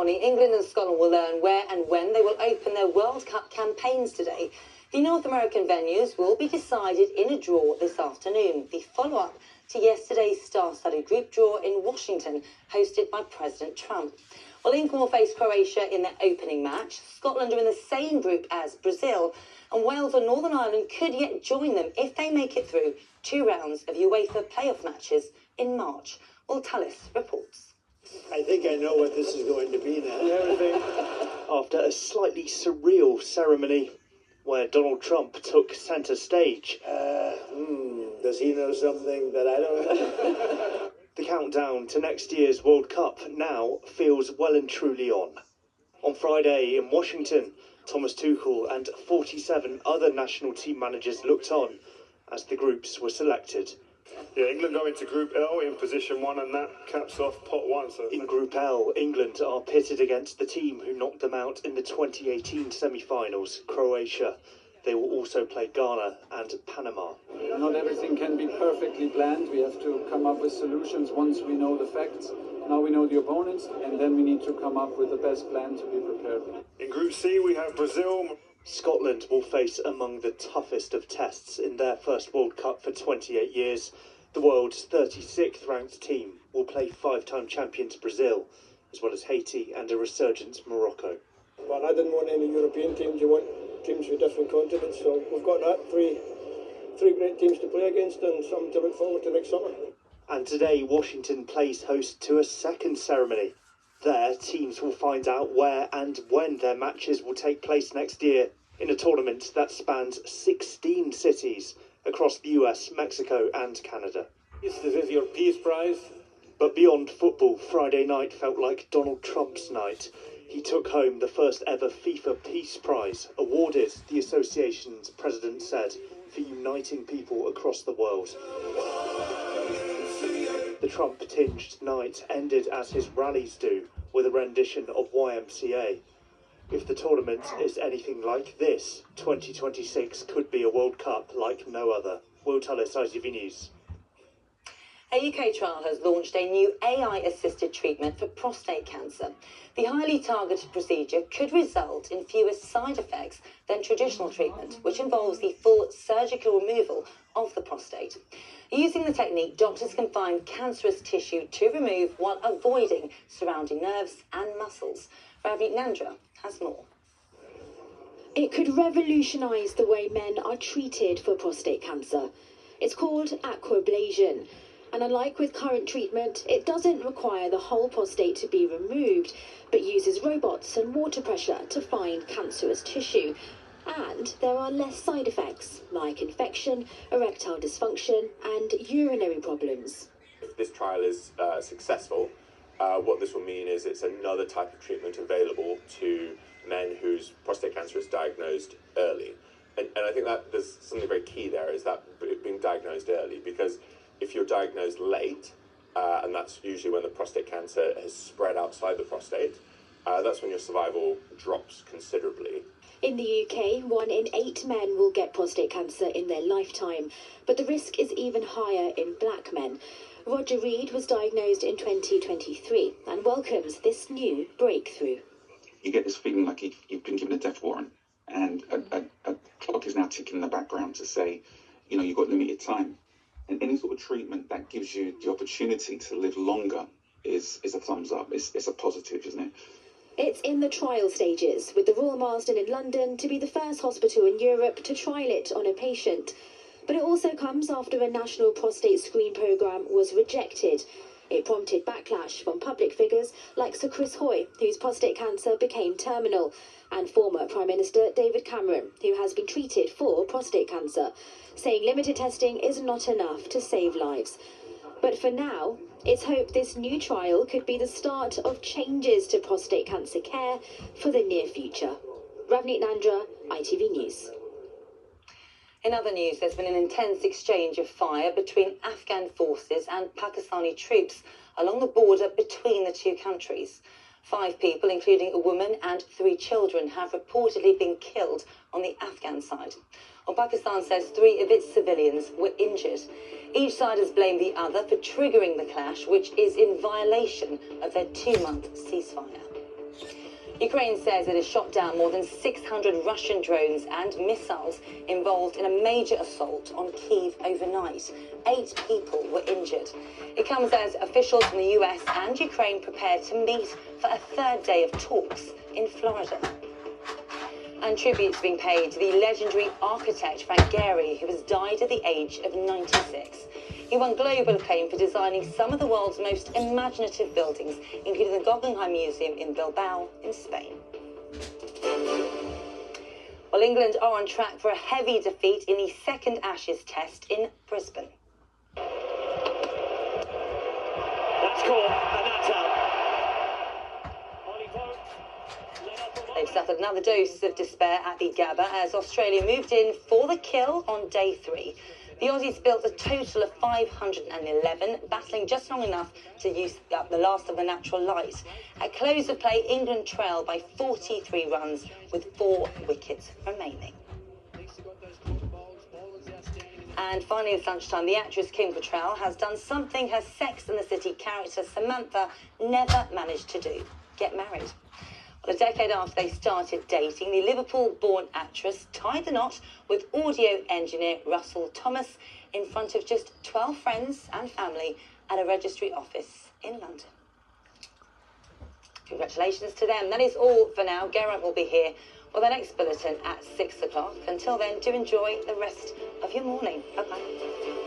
morning, England and Scotland will learn where and when they will open their World Cup campaigns today. The North American venues will be decided in a draw this afternoon, the follow-up to yesterday's star-studded group draw in Washington, hosted by President Trump. Well, England will face Croatia in their opening match. Scotland are in the same group as Brazil, and Wales or Northern Ireland could yet join them if they make it through 2 rounds of UEFA playoff matches in March. Well, Tallis reports. I think I know what this is going to be now. After a slightly surreal ceremony where Donald Trump took centre stage. Does he know something that I don't know? The countdown to next year's World Cup now feels well and truly on. On Friday in Washington, Thomas Tuchel and 47 other national team managers looked on as the groups were selected. Yeah, England go into Group L in position 1, and that caps off pot 1. So in Group L, England are pitted against the team who knocked them out in the 2018 semi-finals, Croatia. They will also play Ghana and Panama. Not everything can be perfectly planned. We have to come up with solutions once we know the facts. Now we know the opponents, and then we need to come up with the best plan to be prepared. In Group C, we have Brazil. Scotland will face among the toughest of tests in their first World Cup for 28 years. The world's 36th ranked team will play 5-time champions Brazil, as well as Haiti and a resurgent Morocco. Well, I didn't want any European teams. You want teams from different continents, so we've got that. Three great teams to play against and something to look forward to next summer. And today, Washington plays host to a second ceremony. There, teams will find out where and when their matches will take place next year in a tournament that spans 16 cities across the US, Mexico and Canada. This is your Peace Prize. But beyond football, Friday night felt like Donald Trump's night. He took home the first ever FIFA Peace Prize, awarded, the association's president said, for uniting people across the world. The Trump-tinged night ended as his rallies do, with a rendition of YMCA. If the tournament is anything like this, 2026 could be a World Cup like no other. Will Tullis, ITV News. A UK trial has launched a new AI-assisted treatment for prostate cancer. The highly targeted procedure could result in fewer side effects than traditional treatment, which involves the full surgical removal of the prostate. Using the technique, doctors can find cancerous tissue to remove while avoiding surrounding nerves and muscles. Ravneet Nandra has more. It could revolutionise the way men are treated for prostate cancer. It's called aquablation. And unlike with current treatment, it doesn't require the whole prostate to be removed, but uses robots and water pressure to find cancerous tissue. And there are less side effects, like infection, erectile dysfunction, and urinary problems. If this trial is successful, what this will mean is it's another type of treatment available to men whose prostate cancer is diagnosed early. And I think that there's something very key there, is that being diagnosed early, because if you're diagnosed late, and that's usually when the prostate cancer has spread outside the prostate, that's when your survival drops considerably. In the UK, 1 in 8 men will get prostate cancer in their lifetime, but the risk is even higher in black men. Roger Reed was diagnosed in 2023 and welcomes this new breakthrough. You get this feeling like you've been given a death warrant, and a clock is now ticking in the background to say, you know, you've got limited time. And any sort of treatment that gives you the opportunity to live longer is a thumbs up. It's a positive, isn't it? It's in the trial stages, with the Royal Marsden in London to be the first hospital in Europe to trial it on a patient. But it also comes after a national prostate screen programme was rejected. It prompted backlash from public figures like Sir Chris Hoy, whose prostate cancer became terminal, and former Prime Minister David Cameron, who has been treated for prostate cancer, saying limited testing is not enough to save lives. But for now, it's hoped this new trial could be the start of changes to prostate cancer care for the near future. Ravneet Nandra, ITV News. In other news, there's been an intense exchange of fire between Afghan forces and Pakistani troops along the border between the two countries. 5 people, including a woman and 3 children, have reportedly been killed on the Afghan side. Well, Pakistan says 3 of its civilians were injured. Each side has blamed the other for triggering the clash, which is in violation of their 2-month ceasefire. Ukraine says it has shot down more than 600 Russian drones and missiles involved in a major assault on Kyiv overnight. 8 people were injured. It comes as officials from the US and Ukraine prepare to meet for a third day of talks in Florida. And tributes being paid to the legendary architect Frank Gehry, who has died at the age of 96. He won global acclaim for designing some of the world's most imaginative buildings, including the Guggenheim Museum in Bilbao in Spain. Well, England are on track for a heavy defeat in the second Ashes test in Brisbane. That's caught, and that's out. They've suffered another dose of despair at the Gabba as Australia moved in for the kill on day 3. The Aussies built a total of 511, battling just long enough to use up the last of the natural light. At close of play, England trailed by 43 runs with 4 wickets remaining. And finally, it's lunchtime. The actress Kim Cattrall has done something her Sex and the City character Samantha never managed to do: get married. Well, a decade after they started dating, the Liverpool-born actress tied the knot with audio engineer Russell Thomas in front of just 12 friends and family at a registry office in London. Congratulations to them. That is all for now. Geraint will be here with our next bulletin at 6 o'clock. Until then, do enjoy the rest of your morning. Bye-bye.